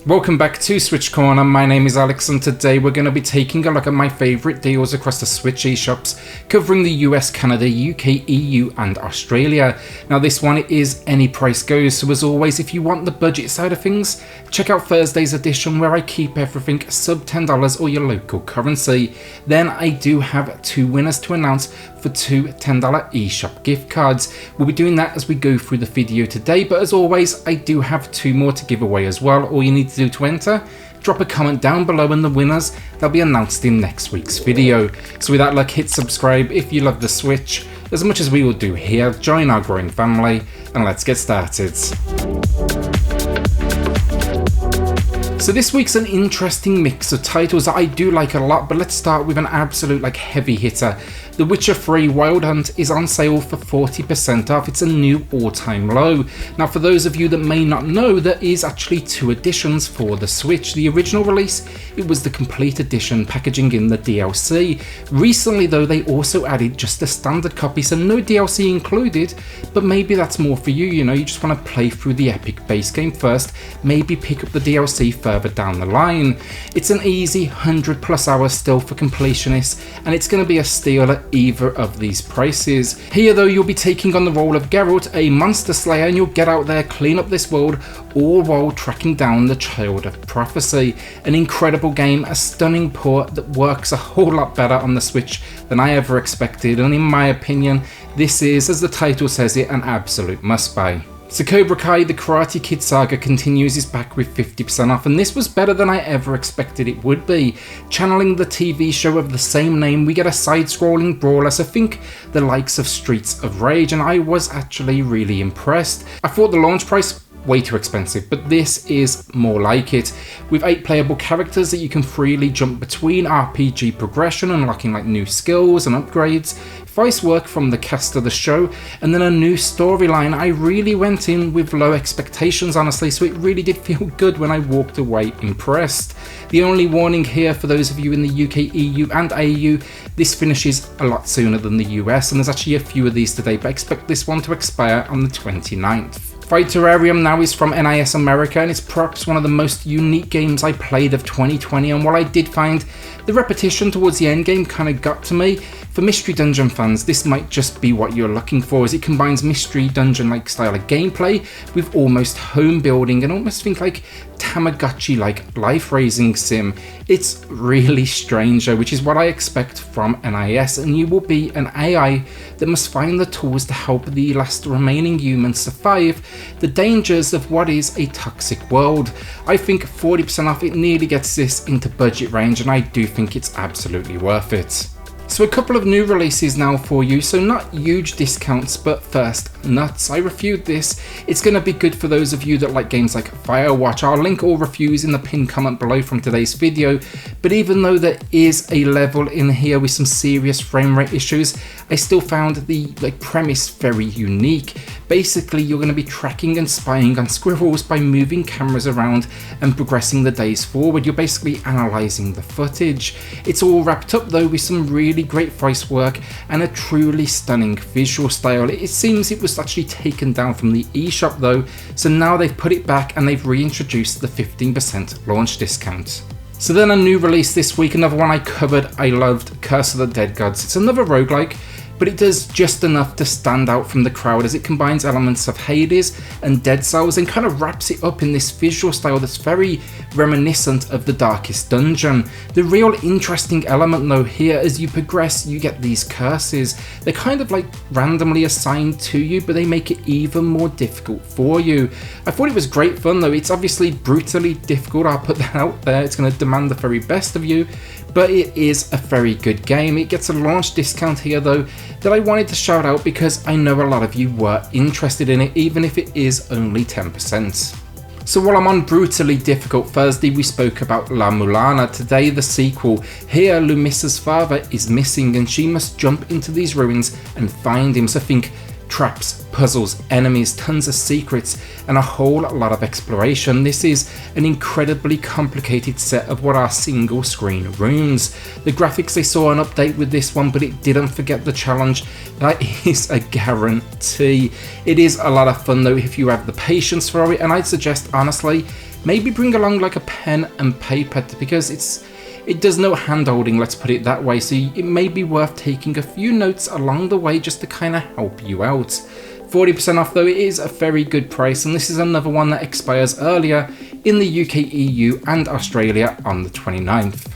Welcome back to SwitchCorner. My name is Alex and today we're going to be taking a look at my favourite deals across the Switch eShops, covering the US, Canada, UK, EU and Australia. Now this one is any price goes, so as always if you want the budget side of things, check out Thursday's edition where I keep everything sub $10 or your local currency. Then I do have two winners to announce for two $10 eShop gift cards. We'll be doing that as we go through the video today, but as always I do have two more to give away as well. All you need to do to enter, drop a comment down below and the winners, they'll be announced in next week's video. So with that luck, hit subscribe if you love the Switch as much as we will do here, join our growing family and let's get started. So this week's an interesting mix of titles that I do like a lot, but let's start with an absolute heavy hitter. The Witcher 3 Wild Hunt is on sale for 40% off. It's a new all-time low. Now for those of you that may not know, there is actually two editions for the Switch. The original release, it was the complete edition packaging in the DLC. Recently though, they also added just a standard copy, so no DLC included, but maybe that's more for you, you just want to play through the epic base game first, maybe pick up the DLC further down the line. It's an easy 100+ hours still for completionists, and it's going to be a steal at either of these prices. Here though, you'll be taking on the role of Geralt, a monster slayer, and you'll get out there, clean up this world, all while tracking down the Child of Prophecy. An incredible game, a stunning port that works a whole lot better on the Switch than I ever expected, and in my opinion, this is, as the title says it, an absolute must-buy. So Cobra the Karate Kid Saga continues is back with 50% off, and this was better than I ever expected it would be. Channeling the TV show of the same name, we get a side-scrolling brawler, so think the likes of Streets of Rage, and I was actually really impressed. I thought the launch price way too expensive, but this is more like it. With 8 playable characters that you can freely jump between, RPG progression, unlocking new skills and upgrades, voice work from the cast of the show, and then a new storyline. I really went in with low expectations honestly, so it really did feel good when I walked away impressed. The only warning here for those of you in the UK, EU and AU, this finishes a lot sooner than the US, and there's actually a few of these today, but I expect this one to expire on the 29th. tRrLm now is from NIS America, and it's perhaps one of the most unique games I played of 2020, and while I did find the repetition towards the end game kind of got to me, for Mystery Dungeon fans this might just be what you're looking for, as it combines Mystery Dungeon-like style of gameplay with almost home building and almost think Tamagotchi-like life-raising sim. It's really strange though, which is what I expect from NIS, and you will be an AI that must find the tools to help the last remaining humans survive the dangers of what is a toxic world. I think 40% off, it nearly gets this into budget range, and I do think it's absolutely worth it. So a couple of new releases now for you, so not huge discounts, but first, Nuts. I reviewed this. It's going to be good for those of you that like games like Firewatch. I'll link all reviews in the pinned comment below from today's video, but even though there is a level in here with some serious frame rate issues, I still found the premise very unique. Basically, you're going to be tracking and spying on squirrels by moving cameras around and progressing the days forward. You're basically analysing the footage. It's all wrapped up though with some really great voice work and a truly stunning visual style. It seems it was actually taken down from the eShop though, so now they've put it back and they've reintroduced the 15% launch discount. So then a new release this week, another one I covered, I loved, Curse of the Dead Gods. It's another roguelike, but it does just enough to stand out from the crowd as it combines elements of Hades and Dead Cells and kind of wraps it up in this visual style that's very reminiscent of the Darkest Dungeon. The real interesting element though here, as you progress you get these curses. They're kind of randomly assigned to you, but they make it even more difficult for you. I thought it was great fun though. It's obviously brutally difficult, I'll put that out there. It's going to demand the very best of you, but it is a very good game. It gets a launch discount here though that I wanted to shout out because I know a lot of you were interested in it, even if it is only 10%. So while I'm on brutally difficult Thursday, we spoke about La-Mulana. Today the sequel. Here Lumissa's father is missing and she must jump into these ruins and find him. So think traps, puzzles, enemies, tons of secrets, and a whole lot of exploration. This is an incredibly complicated set of what are single screen rooms. The graphics, they saw an update with this one, but it didn't forget the challenge. That is a guarantee. It is a lot of fun though if you have the patience for it, and I'd suggest honestly maybe bring along like a pen and paper because it does no hand holding, let's put it that way, so it may be worth taking a few notes along the way just to kind of help you out. 40% off though, it is a very good price, and this is another one that expires earlier in the UK, EU and Australia on the 29th.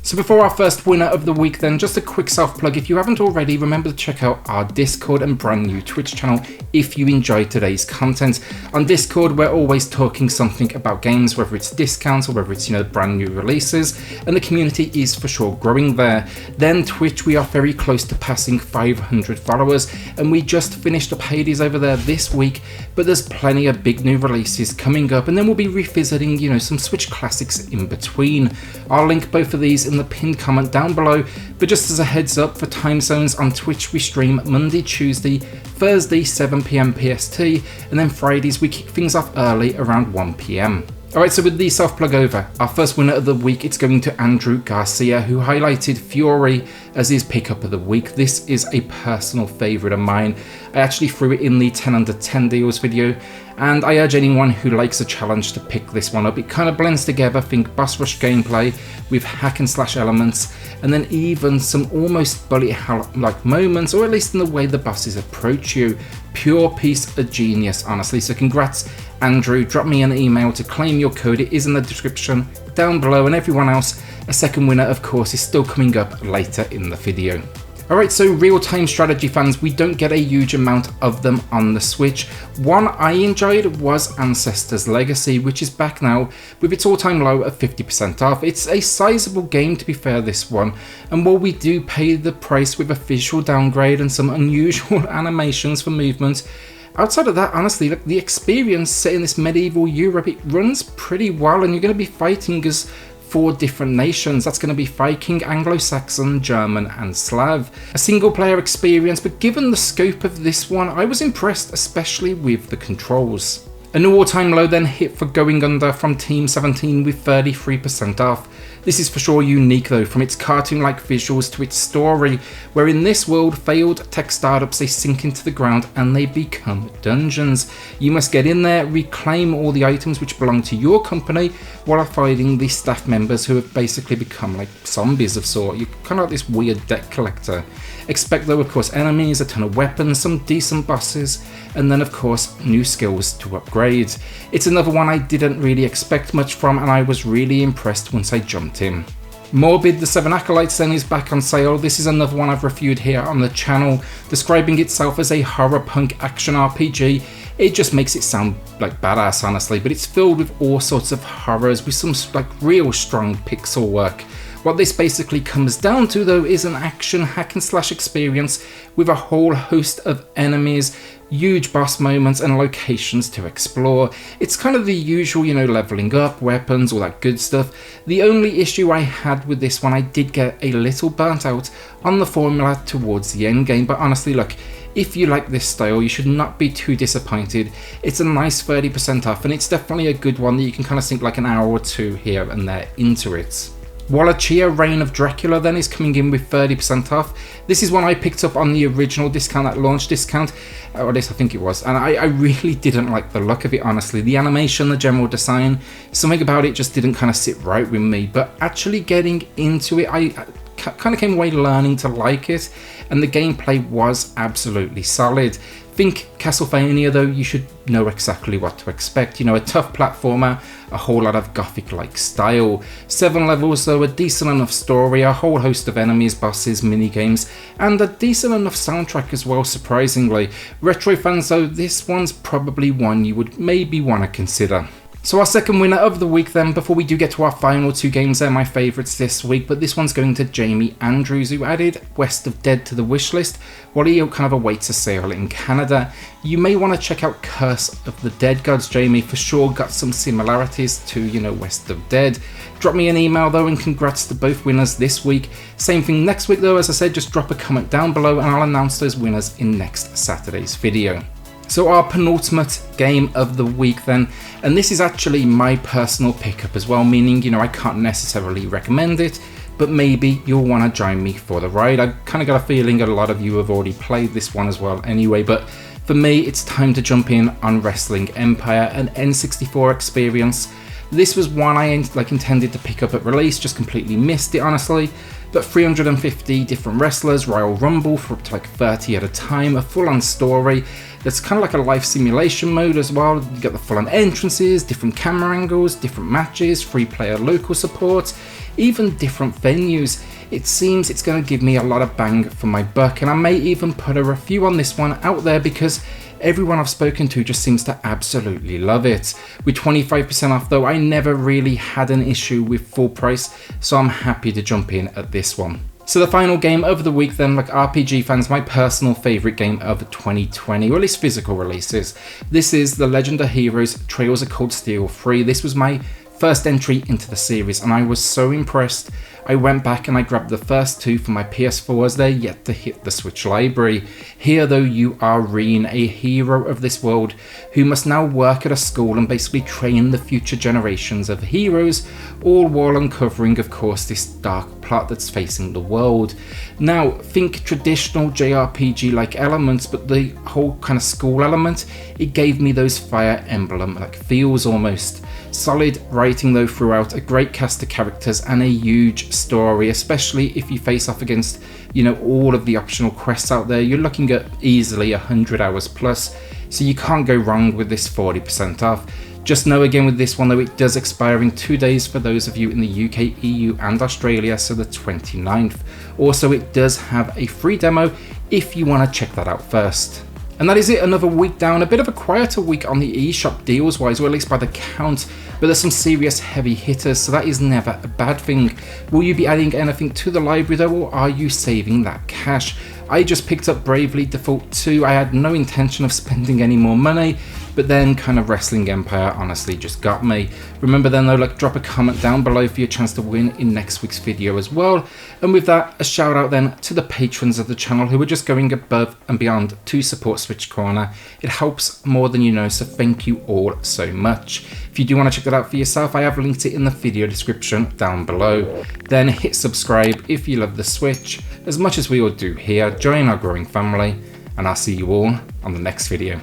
So before our first winner of the week then, just a quick self-plug. If you haven't already, remember to check out our Discord and brand new Twitch channel if you enjoyed today's content. On Discord, we're always talking something about games, whether it's discounts or whether it's, brand new releases, and the community is for sure growing there. Then Twitch, we are very close to passing 500 followers, and we just finished up Hades over there this week, but there's plenty of big new releases coming up, and then we'll be revisiting, some Switch classics in between. I'll link both of these in the pinned comment down below, but just as a heads up for time zones, on Twitch we stream Monday, Tuesday, Thursday 7 PM PST, and then Fridays we kick things off early around 1 PM. Alright, so with the self-plug over, our first winner of the week, it's going to Andrew Garcia, who highlighted Fury as his pickup of the week. This is a personal favourite of mine. I actually threw it in the 10 under 10 deals video, and I urge anyone who likes a challenge to pick this one up. It kind of blends together, think boss rush gameplay with hack and slash elements, and then even some almost bullet hell-like moments, or at least in the way the bosses approach you. Pure piece of genius, honestly. So congrats, Andrew. Drop me an email to claim your code. It is in the description down below, and everyone else, a second winner of course is still coming up later in the video. Alright, so real-time strategy fans, we don't get a huge amount of them on the Switch. One I enjoyed was Ancestors Legacy, which is back now with its all-time low of 50% off. It's a sizable game, to be fair, this one, and while we do pay the price with a visual downgrade and some unusual animations for movement, outside of that, honestly, the experience set in this medieval Europe, it runs pretty well, and you're going to be fighting as 4 different nations. That's going to be Viking, Anglo-Saxon, German and Slav. A single player experience, but given the scope of this one, I was impressed, especially with the controls. A new all-time low then hit for Going Under from Team 17 with 33% off. This is for sure unique though, from its cartoon-like visuals to its story, where in this world, failed tech startups, they sink into the ground and they become dungeons. You must get in there, reclaim all the items which belong to your company, while fighting the staff members who have basically become like zombies of sort. You're kind of like this weird deck collector. Expect though, of course, enemies, a ton of weapons, some decent bosses, and then of course new skills to upgrade. It's another one I didn't really expect much from, and I was really impressed once I jumped in. Morbid, the 7 Acolytes then is back on sale. This is another one I've reviewed here on the channel, describing itself as a horror punk action RPG. It just makes it sound like badass, honestly, but it's filled with all sorts of horrors with some like real strong pixel work. What this basically comes down to though is an action hack and slash experience with a whole host of enemies, huge boss moments and locations to explore. It's kind of the usual, leveling up, weapons, all that good stuff. The only issue I had with this one, I did get a little burnt out on the formula towards the end game, but honestly look, if you like this style, you should not be too disappointed. It's a nice 30% off, and it's definitely a good one that you can kind of sink like an hour or two here and there into it. Wallachia, Reign of Dracula then is coming in with 30% off. This is one I picked up on the original discount, that launch discount, or at least I think it was, and I really didn't like the look of it, honestly. The animation, the general design, something about it just didn't kind of sit right with me, but actually getting into it, I kind of came away learning to like it, and the gameplay was absolutely solid. Think Castlevania though, you should know exactly what to expect. A tough platformer, a whole lot of gothic-like style. 7 levels though, a decent enough story, a whole host of enemies, bosses, minigames, and a decent enough soundtrack as well, surprisingly. Retro fans though, this one's probably one you would maybe want to consider. So our second winner of the week then, before we do get to our final 2 games, they're my favourites this week, but this one's going to Jamie Andrews, who added West of Dead to the wishlist while he kind of awaits a sale in Canada. You may want to check out Curse of the Dead Gods, Jamie, for sure got some similarities to, West of Dead. Drop me an email though, and congrats to both winners this week. Same thing next week though, as I said, just drop a comment down below and I'll announce those winners in next Saturday's video. So our penultimate game of the week then, and this is actually my personal pickup as well, meaning, I can't necessarily recommend it, but maybe you'll want to join me for the ride. I kind of got a feeling a lot of you have already played this one as well anyway, but for me, it's time to jump in on Wrestling Empire, an N64 experience This was one I intended to pick up at release, just completely missed it honestly. But 350 different wrestlers, Royal Rumble for up to like 30 at a time, a full-on story. There's kind of like a life simulation mode as well. You get the full-on entrances, different camera angles, different matches, free player local support, even different venues. It seems it's going to give me a lot of bang for my buck, and I may even put a review on this one out there because everyone I've spoken to just seems to absolutely love it. With 25% off though, I never really had an issue with full price, so I'm happy to jump in at this one. So the final game of the week then, like RPG fans, my personal favourite game of 2020, or at least physical releases. This is The Legend of Heroes Trails of Cold Steel 3. This was my first entry into the series and I was so impressed. I went back and I grabbed the first two for my PS4 as they're yet to hit the Switch library. Here though, you are Reen, a hero of this world who must now work at a school and basically train the future generations of heroes, all while uncovering of course this dark plot that's facing the world. Now think traditional JRPG like elements, but the whole kind of school element, it gave me those Fire Emblem like feels almost. Solid writing though throughout, a great cast of characters and a huge story, especially if you face off against, you know, all of the optional quests out there. You're looking at easily 100 hours plus, so you can't go wrong with this 40% off. Just know again with this one though, it does expire in 2 days for those of you in the UK, EU and Australia, so the 29th. Also it does have a free demo if you want to check that out first. And that is it, another week down, a bit of a quieter week on the eShop deals wise, or at least by the count, but there's some serious heavy hitters, so that is never a bad thing. Will you be adding anything to the library though, or are you saving that cash? I just picked up Bravely Default 2, I had no intention of spending any more money, but then kind of Wrestling Empire honestly just got me. Remember then though, like drop a comment down below for your chance to win in next week's video as well. And with that, a shout out then to the patrons of the channel who are just going above and beyond to support SwitchCorner. It helps more than you know, so thank you all so much. If you do want to check that out for yourself, I have linked it in the video description down below. Then hit subscribe if you love the Switch, as much as we all do here. Join our growing family, and I'll see you all on the next video.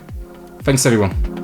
Thanks everyone.